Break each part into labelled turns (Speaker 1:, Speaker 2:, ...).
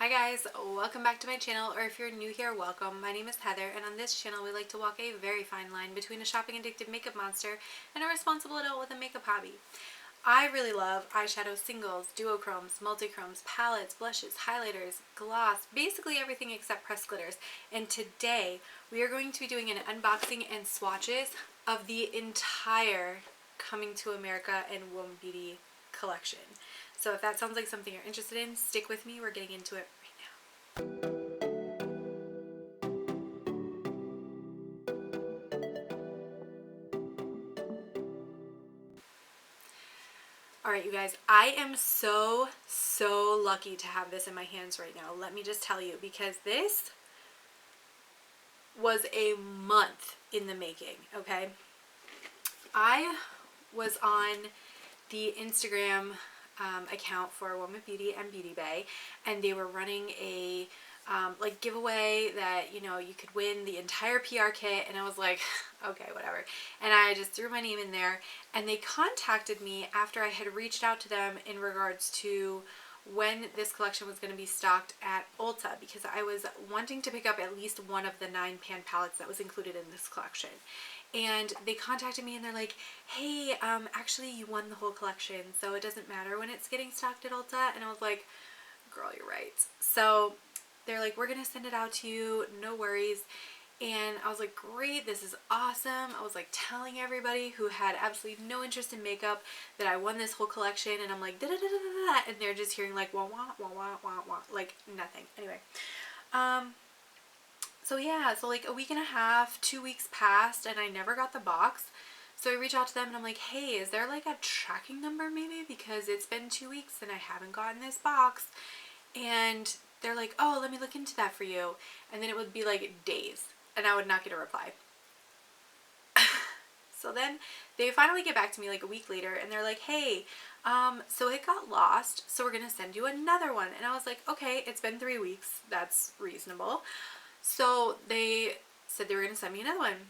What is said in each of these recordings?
Speaker 1: Hi guys, welcome back to my channel, or if you're new here, welcome. My name is Heather, and on this channel we like to walk a very fine line between a shopping addicted makeup monster and a responsible adult with a makeup hobby. I really love eyeshadow singles, duochromes, multichromes, palettes, blushes, highlighters, gloss, basically everything except pressed glitters. And today we are going to be doing an unboxing and swatches of the entire Coming to America and Uoma Beauty collection. So if that sounds like something you're interested in, stick with me. We're getting into it right now. Alright you guys, I am so lucky to have this in my hands right now. Let me just tell you, because this was a month in the making, okay? I was on the Instagram account for Uoma Beauty and Beauty Bay, and they were running a like giveaway that, you know, you could win the entire PR kit, and I was like, okay, whatever. And I just threw my name in there, and they contacted me after I had reached out to them in regards to when this collection was going to be stocked at Ulta, because I was wanting to pick up at least one of the 9 pan palettes that was included in this collection. And they contacted me and they're like, hey, actually you won the whole collection, so it doesn't matter when it's getting stocked at Ulta. And I was like, girl, you're right. So they're like, we're gonna send it out to you, no worries. And I was like, great, this is awesome. I was like telling everybody who had absolutely no interest in makeup that I won this whole collection, and I'm like, da da da da da, and they're just hearing like wah wah wah wah wah wah, like nothing. Anyway, so yeah, so like a week and a half, 2 weeks passed, and I never got the box. So I reach out to them and I'm like, hey, is there like a tracking number maybe, because it's been 2 weeks and I haven't gotten this box. And they're like, oh, let me look into that for you. And then it would be like days and I would not get a reply. So then they finally get back to me like a week later and they're like, hey, so it got lost, so we're gonna send you another one. And I was like, okay, it's been 3 weeks, that's reasonable. So they said they were gonna send me another one.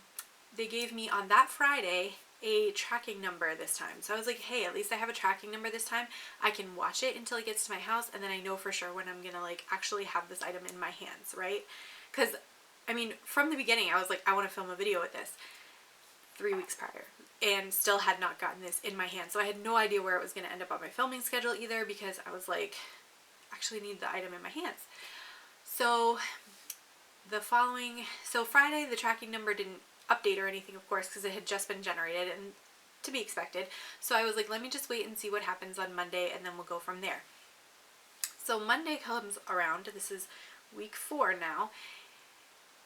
Speaker 1: They gave me on that Friday a tracking number this time. So I was like, hey, at least I have a tracking number this time. I can watch it until it gets to my house, and then I know for sure when I'm gonna like actually have this item in my hands, right? Because I mean, from the beginning I was like, I want to film a video with this 3 weeks prior, and still had not gotten this in my hand. So I had no idea where it was going to end up on my filming schedule either, because I was like, actually need the item in my hands. So Friday the tracking number didn't update or anything, of course, because it had just been generated, and to be expected. So I was like, let me just wait and see what happens on Monday, and then we'll go from there. So Monday comes around, this is week 4 now,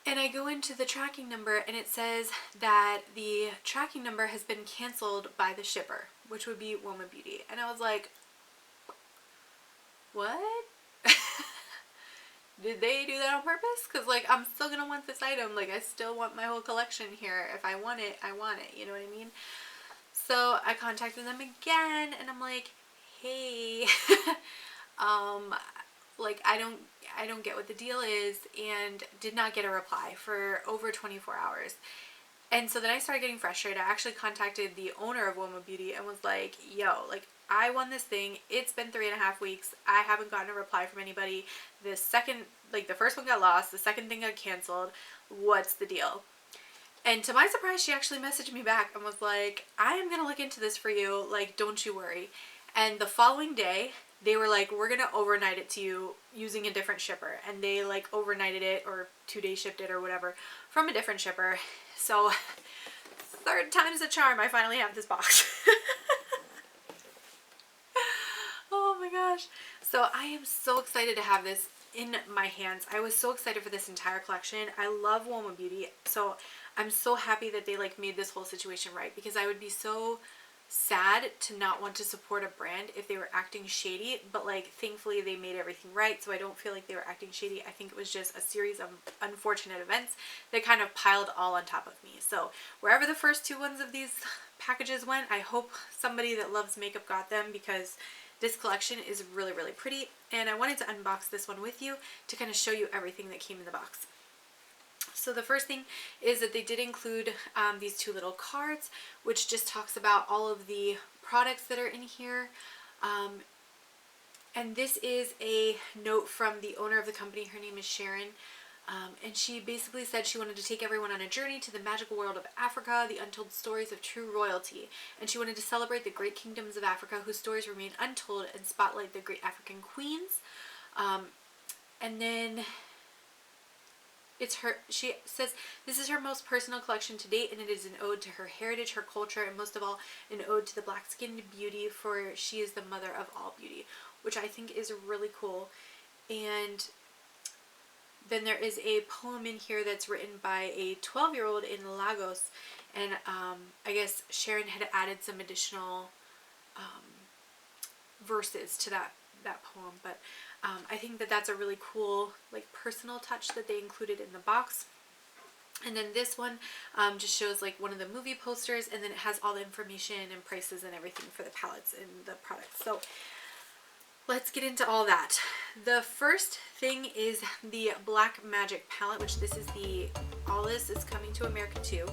Speaker 1: and I go into the tracking number and it says that the tracking number has been canceled by the shipper, which would be Uoma Beauty. And I was like, what? Did they do that on purpose? Because like, I'm still gonna want this item. Like, I still want my whole collection here. If I want it, I want it. You know what I mean? So I contacted them again and I'm like, hey, like I don't get what the deal is, and did not get a reply for over 24 hours. And so then I started getting frustrated. I actually contacted the owner of Uoma Beauty and was like, yo, like, I won this thing. It's been 3.5 weeks. I haven't gotten a reply from anybody. The first one got lost. The second thing got canceled. What's the deal? And to my surprise, she actually messaged me back and was like, I am going to look into this for you. Like, don't you worry. And the following day, they were like, we're going to overnight it to you using a different shipper. And they like overnighted it, or 2-day shipped it or whatever, from a different shipper. So 3rd time's the charm. I finally have this box. Oh my gosh. So I am so excited to have this in my hands. I was so excited for this entire collection. I love Uoma Beauty. So I'm so happy that they like made this whole situation right, because I would be so sad to not want to support a brand if they were acting shady, but like thankfully they made everything right, so I don't feel like they were acting shady. I think it was just a series of unfortunate events that kind of piled all on top of me. So wherever the first 2 ones of these packages went, I hope somebody that loves makeup got them, because this collection is really pretty, and I wanted to unbox this one with you to kind of show you everything that came in the box. So the first thing is that they did include these 2 little cards, which just talks about all of the products that are in here. And this is a note from the owner of the company. Her name is Sharon. And she basically said she wanted to take everyone on a journey to the magical world of Africa, the untold stories of true royalty. And she wanted to celebrate the great kingdoms of Africa whose stories remain untold and spotlight the great African queens. And then she says, this is her most personal collection to date, and it is an ode to her heritage, her culture, and most of all, an ode to the black-skinned beauty, for she is the mother of all beauty, which I think is really cool. And then there is a poem in here that's written by a 12-year-old in Lagos, and I guess Sharon had added some additional verses to that poem, but I think that that's a really cool, like, personal touch that they included in the box. And then this one just shows like one of the movie posters, and then it has all the information and prices and everything for the palettes and the products. So let's get into all that. The first thing is the Black Magic palette, which this is all this is coming to America too.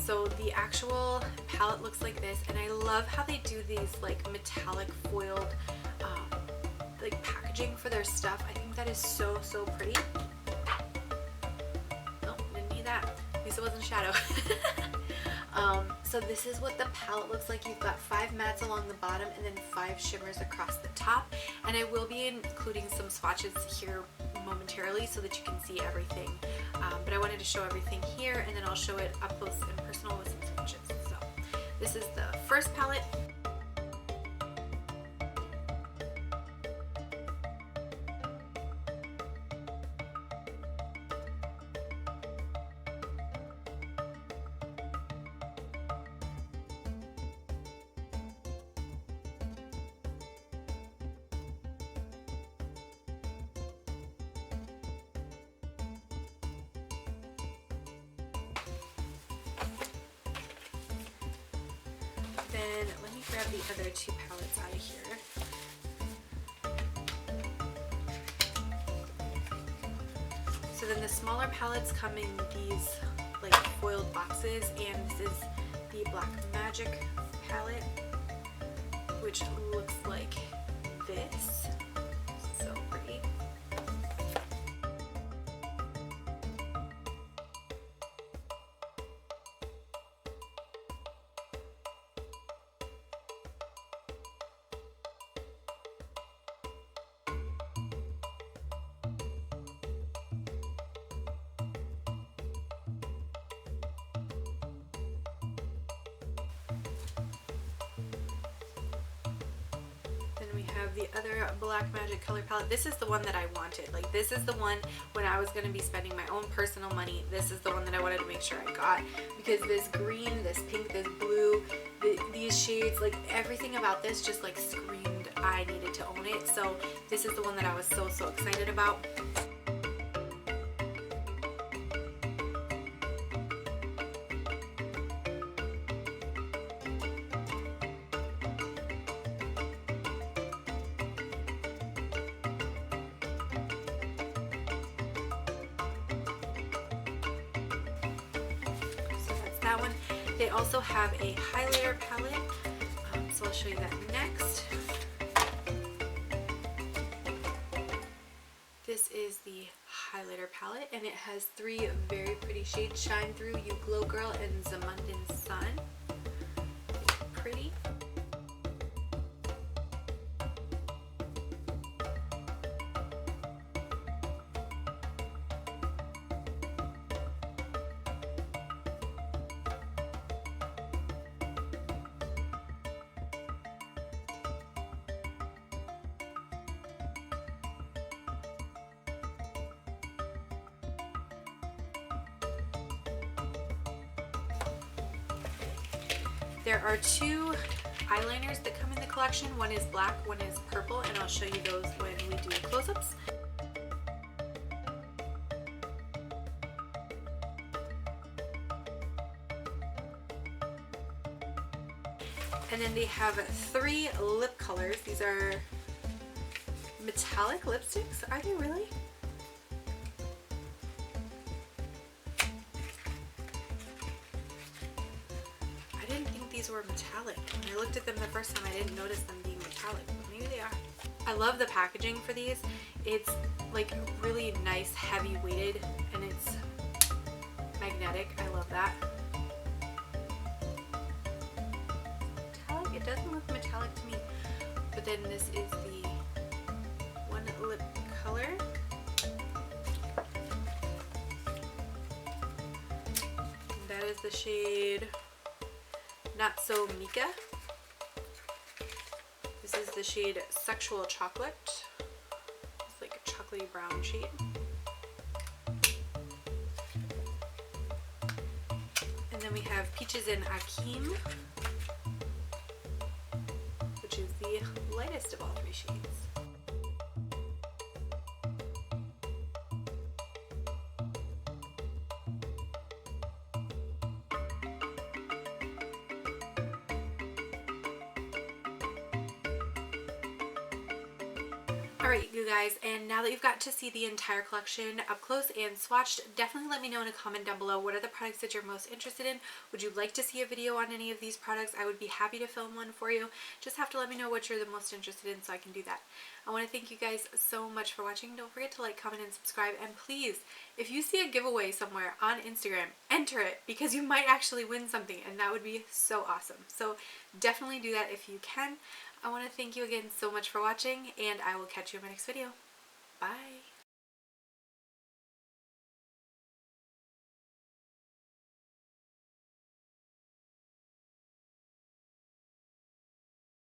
Speaker 1: So the actual palette looks like this, and I love how they do these like metallic foiled like packaging for their stuff. I think that is so pretty. Nope, didn't need that. At least it wasn't shadow. So this is what the palette looks like. You've got 5 mattes along the bottom and then 5 shimmers across the top. And I will be including some swatches here momentarily so that you can see everything. But I wanted to show everything here, and then I'll show it up close and personal with some swatches. So this is the first palette. Then let me grab the other 2 palettes out of here. So then the smaller palettes come in these like foiled boxes, and this is the Black Magic palette, which looks like this. So pretty. We have the other Black Magic color palette. This is the one that I wanted. Like, this is the one when I was going to be spending my own personal money. This is the one that I wanted to make sure I got, because this green, this pink, this blue, these shades, like everything about this just like screamed I needed to own it. So this is the one that I was so excited about. That one. They also have a highlighter palette, so I'll show you that next. This is the highlighter palette, and it has 3 very pretty shades: Shine Through, You Glow Girl, and Zamundin Sun. Pretty. There are 2 eyeliners that come in the collection. One is black, one is purple, and I'll show you those when we do close-ups. And then they have 3 lip colors. These are metallic lipsticks. Are they really? I didn't think these were metallic. When I looked at them the first time, I didn't notice them being metallic. But maybe they are. I love the packaging for these. It's like really nice, heavy weighted, and it's magnetic. I love that. Metallic, it doesn't look metallic to me. But then this is the one lip color. And that is the shade Not So Mika. This is the shade Sexual Chocolate. It's like a chocolatey brown shade. And then we have Peaches and Akeem, which is the lightest of all three shades. Alright, you guys, and now that you've got to see the entire collection up close and swatched, definitely let me know in a comment down below what are the products that you're most interested in. Would you like to see a video on any of these products? I would be happy to film one for you. Just have to let me know what you're the most interested in so I can do that. I want to thank you guys so much for watching. Don't forget to like, comment, and subscribe. And please, if you see a giveaway somewhere on Instagram, enter it because you might actually win something, and that would be so awesome. So definitely do that if you can. I want to thank you again so much for watching, and I will catch you in my next video.